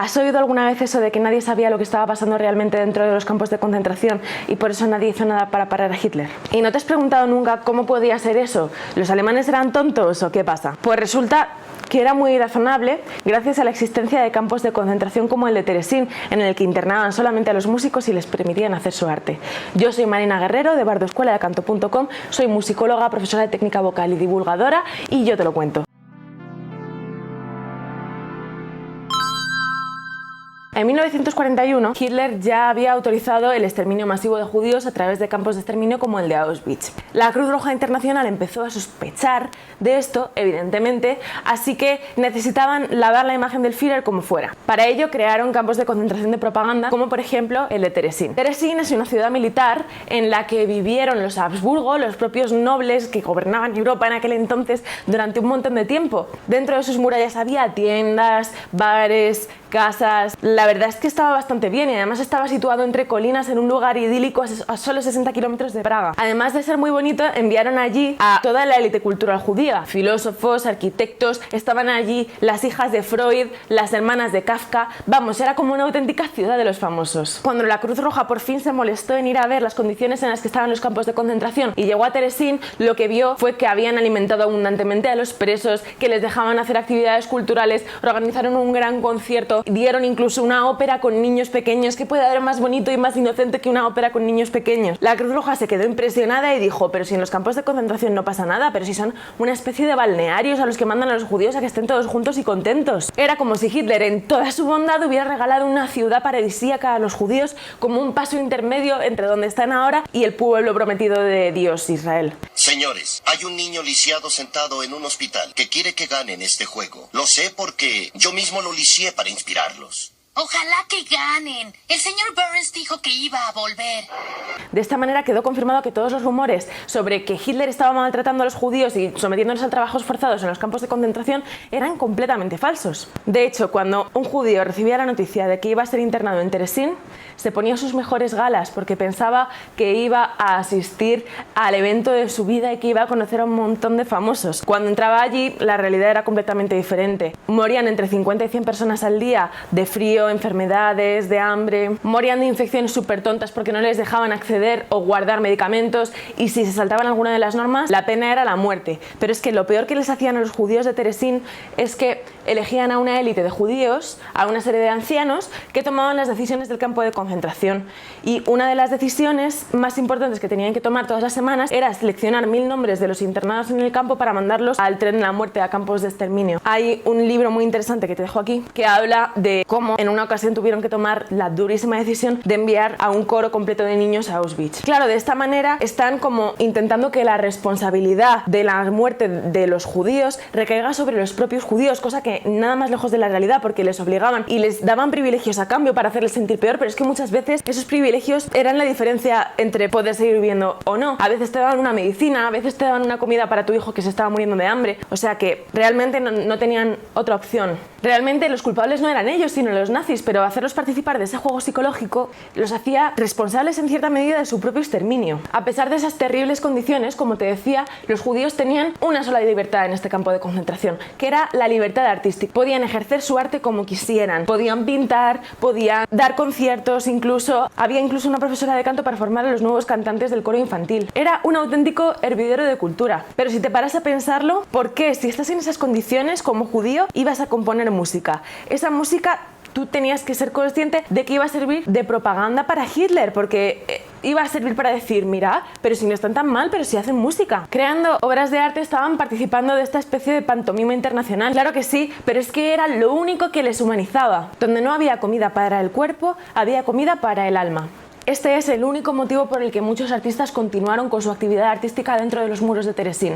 ¿Has oído alguna vez eso de que nadie sabía lo que estaba pasando realmente dentro de los campos de concentración y por eso nadie hizo nada para parar a Hitler? ¿Y no te has preguntado nunca cómo podía ser eso? ¿Los alemanes eran tontos o qué pasa? Pues resulta que era muy razonable gracias a la existencia de campos de concentración como el de Terezín, en el que internaban solamente a los músicos y les permitían hacer su arte. Yo soy Marina Guerrero, de bardoescueladecanto.com, soy musicóloga, profesora de técnica vocal y divulgadora, y yo te lo cuento. En 1941, Hitler ya había autorizado el exterminio masivo de judíos a través de campos de exterminio como el de Auschwitz. La Cruz Roja Internacional empezó a sospechar de esto, evidentemente, así que necesitaban lavar la imagen del Führer como fuera. Para ello crearon campos de concentración de propaganda, como por ejemplo el de Terezín. Terezín es una ciudad militar en la que vivieron los Habsburgo, los propios nobles que gobernaban Europa en aquel entonces durante un montón de tiempo. Dentro de sus murallas había tiendas, bares, casas. La verdad es que estaba bastante bien y además estaba situado entre colinas en un lugar idílico a solo 60 kilómetros de Praga. Además de ser muy bonito, enviaron allí a toda la élite cultural judía, filósofos, arquitectos, estaban allí las hijas de Freud, las hermanas de Kafka, vamos, era como una auténtica ciudad de los famosos. Cuando la Cruz Roja por fin se molestó en ir a ver las condiciones en las que estaban los campos de concentración y llegó a Terezín, lo que vio fue que habían alimentado abundantemente a los presos, que les dejaban hacer actividades culturales, organizaron un gran concierto, dieron incluso una ópera con niños pequeños. ¿Qué puede haber más bonito y más inocente que una ópera con niños pequeños? La Cruz Roja se quedó impresionada y dijo, pero si en los campos de concentración no pasa nada, pero si son una especie de balnearios a los que mandan a los judíos a que estén todos juntos y contentos. Era como si Hitler en toda su bondad hubiera regalado una ciudad paradisíaca a los judíos como un paso intermedio entre donde están ahora y el pueblo prometido de Dios, Israel. Señores, hay un niño lisiado sentado en un hospital que quiere que ganen este juego. Lo sé porque yo mismo lo lisié para inspirarlos. Ojalá que ganen. El señor Burns dijo que iba a volver. De esta manera quedó confirmado que todos los rumores sobre que Hitler estaba maltratando a los judíos y sometiéndolos a trabajos forzados en los campos de concentración eran completamente falsos. De hecho, cuando un judío recibía la noticia de que iba a ser internado en Terezín, se ponía sus mejores galas porque pensaba que iba a asistir al evento de su vida y que iba a conocer a un montón de famosos. Cuando entraba allí, la realidad era completamente diferente. Morían entre 50 y 100 personas al día de frío, enfermedades, de hambre, morían de infecciones súper tontas porque no les dejaban acceder o guardar medicamentos, y si se saltaban alguna de las normas, la pena era la muerte. Pero es que lo peor que les hacían a los judíos de Terezín es que elegían a una élite de judíos, a una serie de ancianos que tomaban las decisiones del campo de concentración, y una de las decisiones más importantes que tenían que tomar todas las semanas era seleccionar 1000 nombres de los internados en el campo para mandarlos al tren de la muerte, a campos de exterminio. Hay un libro muy interesante que te dejo aquí que habla de cómo en una ocasión tuvieron que tomar la durísima decisión de enviar a un coro completo de niños a Auschwitz. Claro, de esta manera están como intentando que la responsabilidad de la muerte de los judíos recaiga sobre los propios judíos, cosa que nada más lejos de la realidad, porque les obligaban y les daban privilegios a cambio para hacerles sentir peor, pero es que muchas veces esos privilegios eran la diferencia entre poder seguir viviendo o no. A veces te daban una medicina, a veces te daban una comida para tu hijo que se estaba muriendo de hambre, o sea que realmente no tenían otra opción. Realmente los culpables no eran ellos, sino los nazis, pero hacerlos participar de ese juego psicológico los hacía responsables en cierta medida de su propio exterminio. A pesar de esas terribles condiciones, como te decía, los judíos tenían una sola libertad en este campo de concentración, que era la libertad artística. Podían ejercer su arte como quisieran, podían pintar, podían dar conciertos, había incluso una profesora de canto para formar a los nuevos cantantes del coro infantil. Era un auténtico hervidero de cultura. Pero si te paras a pensarlo, ¿por qué, si estás en esas condiciones como judío, ibas a componer música? Esa música tú tenías que ser consciente de que iba a servir de propaganda para Hitler, porque iba a servir para decir, mira, pero si no están tan mal, pero si hacen música. Creando obras de arte estaban participando de esta especie de pantomima internacional. Claro que sí, pero es que era lo único que les humanizaba. Donde no había comida para el cuerpo, había comida para el alma. Este es el único motivo por el que muchos artistas continuaron con su actividad artística dentro de los muros de Terezín.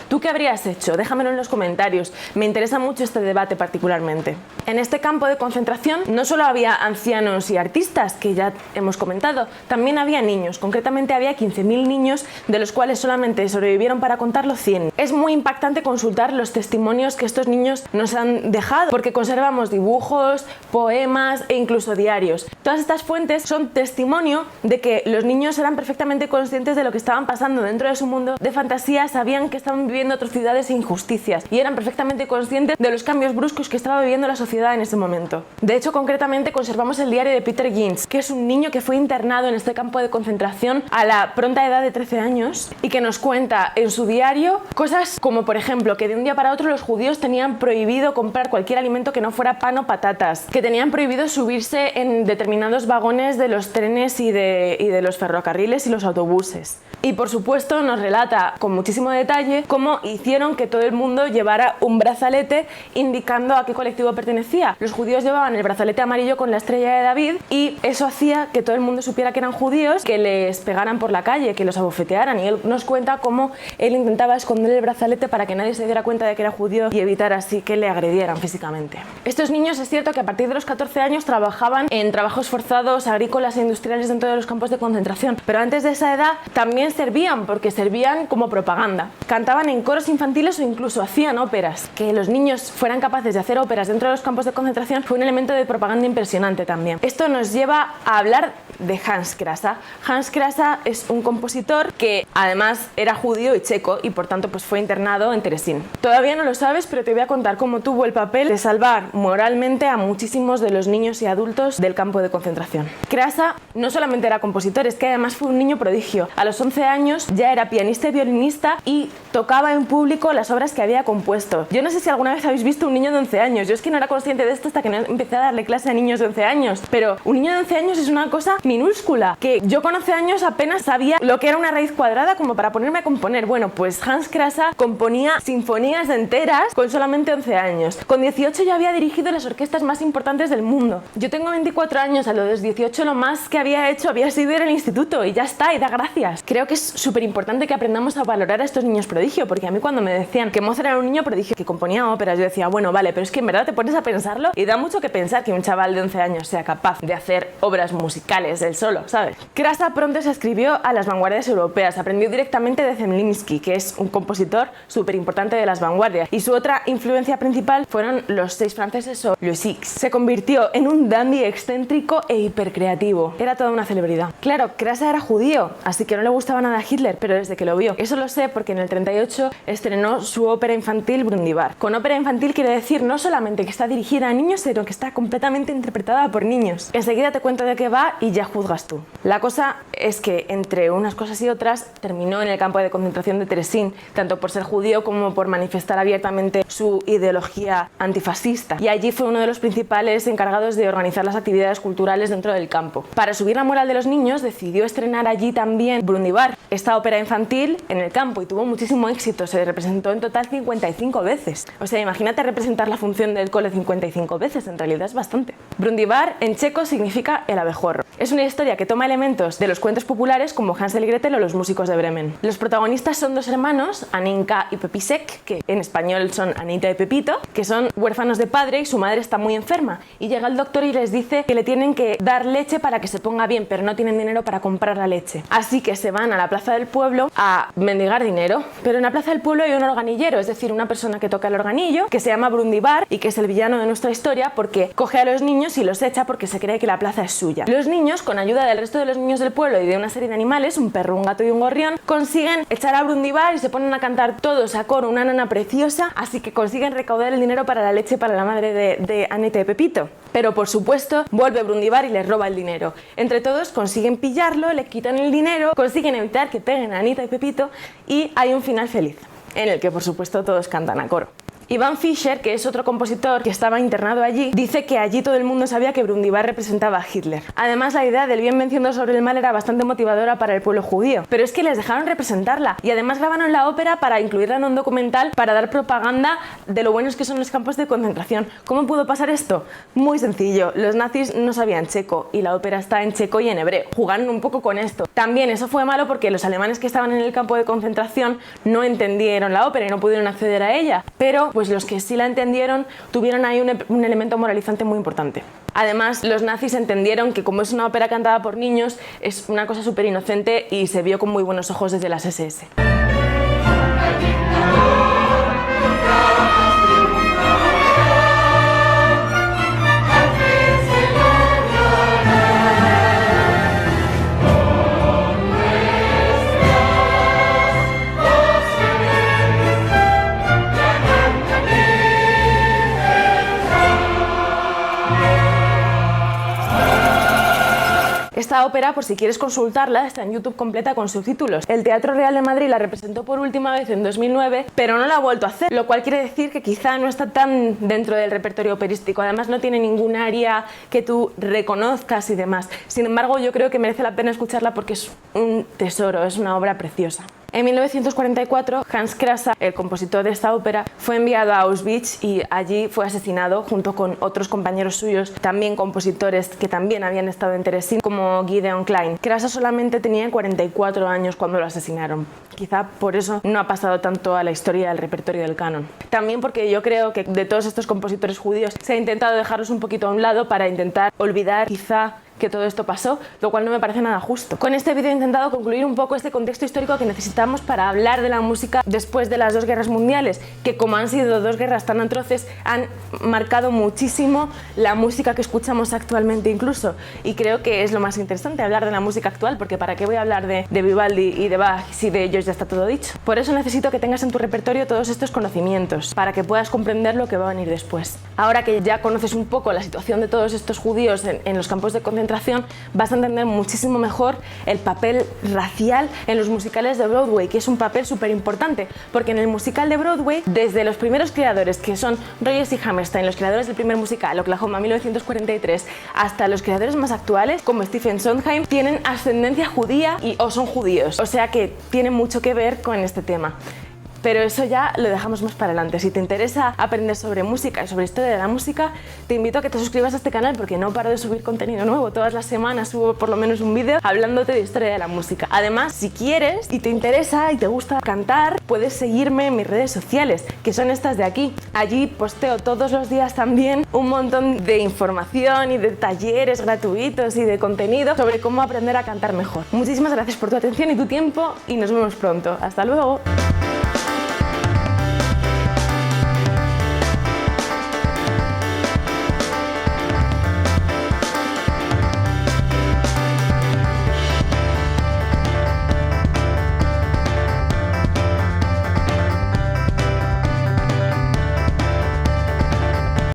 ¿Tú qué habrías hecho? Déjamelo en los comentarios. Me interesa mucho este debate particularmente. En este campo de concentración no solo había ancianos y artistas, que ya hemos comentado, también había niños. Concretamente había 15.000 niños, de los cuales solamente sobrevivieron para contarlo 100. Es muy impactante consultar los testimonios que estos niños nos han dejado, porque conservamos dibujos, poemas e incluso diarios. Todas estas fuentes son testimonios testimonio de que los niños eran perfectamente conscientes de lo que estaban pasando dentro de su mundo de fantasía, sabían que estaban viviendo atrocidades e injusticias y eran perfectamente conscientes de los cambios bruscos que estaba viviendo la sociedad en ese momento. De hecho, concretamente conservamos el diario de Peter Ginz, que es un niño que fue internado en este campo de concentración a la pronta edad de 13 años y que nos cuenta en su diario cosas como, por ejemplo, que de un día para otro los judíos tenían prohibido comprar cualquier alimento que no fuera pan o patatas, que tenían prohibido subirse en determinados vagones de los trenes y de los ferrocarriles y los autobuses. Y por supuesto nos relata con muchísimo detalle cómo hicieron que todo el mundo llevara un brazalete indicando a qué colectivo pertenecía. Los judíos llevaban el brazalete amarillo con la estrella de David y eso hacía que todo el mundo supiera que eran judíos, que les pegaran por la calle, que los abofetearan, y él nos cuenta cómo él intentaba esconder el brazalete para que nadie se diera cuenta de que era judío y evitar así que le agredieran físicamente. Estos niños es cierto que a partir de los 14 años trabajaban en trabajos forzados agrícolas e industriales dentro de los campos de concentración, pero antes de esa edad también servían, porque servían como propaganda. Cantaban en coros infantiles o incluso hacían óperas. Que los niños fueran capaces de hacer óperas dentro de los campos de concentración fue un elemento de propaganda impresionante también. Esto nos lleva a hablar de Hans Krasa. Hans Krasa es un compositor que además era judío y checo y por tanto pues fue internado en Terezín. Todavía no lo sabes, pero te voy a contar cómo tuvo el papel de salvar moralmente a muchísimos de los niños y adultos del campo de concentración. Krasa no solamente era compositor, es que además fue un niño prodigio. A los 11 años ya era pianista y violinista y tocaba en público las obras que había compuesto. Yo no sé si alguna vez habéis visto un niño de 11 años. Yo es que no era consciente de esto hasta que no empecé a darle clase a niños de 11 años. Pero un niño de 11 años es una cosa minúscula, que yo con 11 años apenas sabía lo que era una raíz cuadrada como para ponerme a componer. Bueno, pues Hans Krasa componía sinfonías enteras con solamente 11 años. Con 18 ya había dirigido las orquestas más importantes del mundo. Yo tengo 24 años, a los 18 lo más que había hecho había sido ir al instituto y ya está, y da gracias. Creo que es súper importante que aprendamos a valorar a estos niños prodigio, porque a mí cuando me decían que Mozart era un niño prodigio, que componía óperas, yo decía, bueno, vale, pero es que en verdad te pones a pensarlo y da mucho que pensar que un chaval de 11 años sea capaz de hacer obras musicales él solo, ¿sabes? Krasa pronto se escribió a las vanguardias europeas, aprendió directamente de Zemlinsky, que es un compositor súper importante de las vanguardias, y su otra influencia principal fueron los 6 franceses o les Six. Se convirtió en un dandy excéntrico e hipercreativo. Era toda una celebridad. Claro, Krasa era judío, así que no le gustaba nada a Hitler, pero desde que lo vio. Eso lo sé porque en el 38 estrenó su ópera infantil Brundibar. Con ópera infantil quiere decir no solamente que está dirigida a niños, sino que está completamente interpretada por niños. Enseguida te cuento de qué va y ya juzgas tú. La cosa es que entre unas cosas y otras terminó en el campo de concentración de Terezín, tanto por ser judío como por manifestar abiertamente su ideología antifascista. Y allí fue uno de los principales encargados de organizar las actividades culturales dentro del campo. Para subir la moral de los niños decidió estrenar allí también Brundibar, esta ópera infantil, en el campo, y tuvo muchísimo éxito. Se representó en total 55 veces. O sea, imagínate representar la función del cole 55 veces, en realidad es bastante. Brundibar en checo significa el abejorro. Es una historia que toma elementos de los cuentos populares como Hansel y Gretel o Los músicos de Bremen. Los protagonistas son 2 hermanos, Aninka y Pepisek, que en español son Anita y Pepito, que son huérfanos de padre y su madre está muy enferma. Y llega el doctor y les dice que le tienen que dar leche para que se ponga bien, pero no tienen dinero para comprar la leche. Así que se van a la plaza del pueblo a mendigar dinero. Pero en la plaza del pueblo hay un organillero, es decir, una persona que toca el organillo, que se llama Brundibar y que es el villano de nuestra historia porque coge a los niños y los echa porque se cree que la plaza es suya. Los niños, con ayuda del resto de los niños del pueblo y de una serie de animales, un perro, un gato y un gorrión, consiguen echar a Brundibar y se ponen a cantar todos a coro una nana preciosa, así que consiguen recaudar el dinero para la leche para la madre de Anita y Pepito. Pero por supuesto vuelve Brundibar y les roba el dinero. Entre todos consiguen pillarlo, le quitan el dinero, consiguen evitar que peguen a Anita y Pepito y hay un final feliz, en el que por supuesto todos cantan a coro. Ivan Fischer, que es otro compositor que estaba internado allí, dice que allí todo el mundo sabía que Brundibar representaba a Hitler. Además, la idea del bien venciendo sobre el mal era bastante motivadora para el pueblo judío. Pero es que les dejaron representarla y además grabaron la ópera para incluirla en un documental para dar propaganda de lo buenos que son los campos de concentración. ¿Cómo pudo pasar esto? Muy sencillo. Los nazis no sabían checo y la ópera está en checo y en hebreo. Jugaron un poco con esto. También eso fue malo porque los alemanes que estaban en el campo de concentración no entendieron la ópera y no pudieron acceder a ella. Pero pues los que sí la entendieron tuvieron ahí un elemento moralizante muy importante. Además, los nazis entendieron que como es una ópera cantada por niños, es una cosa súper inocente y se vio con muy buenos ojos desde las SS. Esta ópera, por si quieres consultarla, está en YouTube completa con subtítulos. El Teatro Real de Madrid la representó por última vez en 2009, pero no la ha vuelto a hacer, lo cual quiere decir que quizá no está tan dentro del repertorio operístico. Además, no tiene ningún área que tú reconozcas y demás. Sin embargo, yo creo que merece la pena escucharla porque es un tesoro, es una obra preciosa. En 1944, Hans Krasa, el compositor de esta ópera, fue enviado a Auschwitz y allí fue asesinado junto con otros compañeros suyos, también compositores que también habían estado en Terezín, como Gideon Klein. Krasa solamente tenía 44 años cuando lo asesinaron. Quizá por eso no ha pasado tanto a la historia del repertorio del canon. También porque yo creo que de todos estos compositores judíos se ha intentado dejarlos un poquito a un lado para intentar olvidar quizá que todo esto pasó, lo cual no me parece nada justo. Con este vídeo he intentado concluir un poco este contexto histórico que necesitamos para hablar de la música después de las dos guerras mundiales, que como han sido dos guerras tan atroces, han marcado muchísimo la música que escuchamos actualmente incluso. Y creo que es lo más interesante, hablar de la música actual, porque ¿para qué voy a hablar de Vivaldi y de Bach si de ellos ya está todo dicho? Por eso necesito que tengas en tu repertorio todos estos conocimientos, para que puedas comprender lo que va a venir después. Ahora que ya conoces un poco la situación de todos estos judíos en los campos de concentración, vas a entender muchísimo mejor el papel racial en los musicales de Broadway, que es un papel súper importante, porque en el musical de Broadway, desde los primeros creadores, que son Rodgers y Hammerstein, los creadores del primer musical, Oklahoma 1943, hasta los creadores más actuales, como Stephen Sondheim, tienen ascendencia judía o son judíos, o sea que tienen mucho que ver con este tema. Pero eso ya lo dejamos más para adelante. Si te interesa aprender sobre música y sobre historia de la música, te invito a que te suscribas a este canal porque no paro de subir contenido nuevo. Todas las semanas subo por lo menos un vídeo hablándote de historia de la música. Además, si quieres y te interesa y te gusta cantar, puedes seguirme en mis redes sociales, que son estas de aquí. Allí posteo todos los días también un montón de información y de talleres gratuitos y de contenido sobre cómo aprender a cantar mejor. Muchísimas gracias por tu atención y tu tiempo y nos vemos pronto. ¡Hasta luego!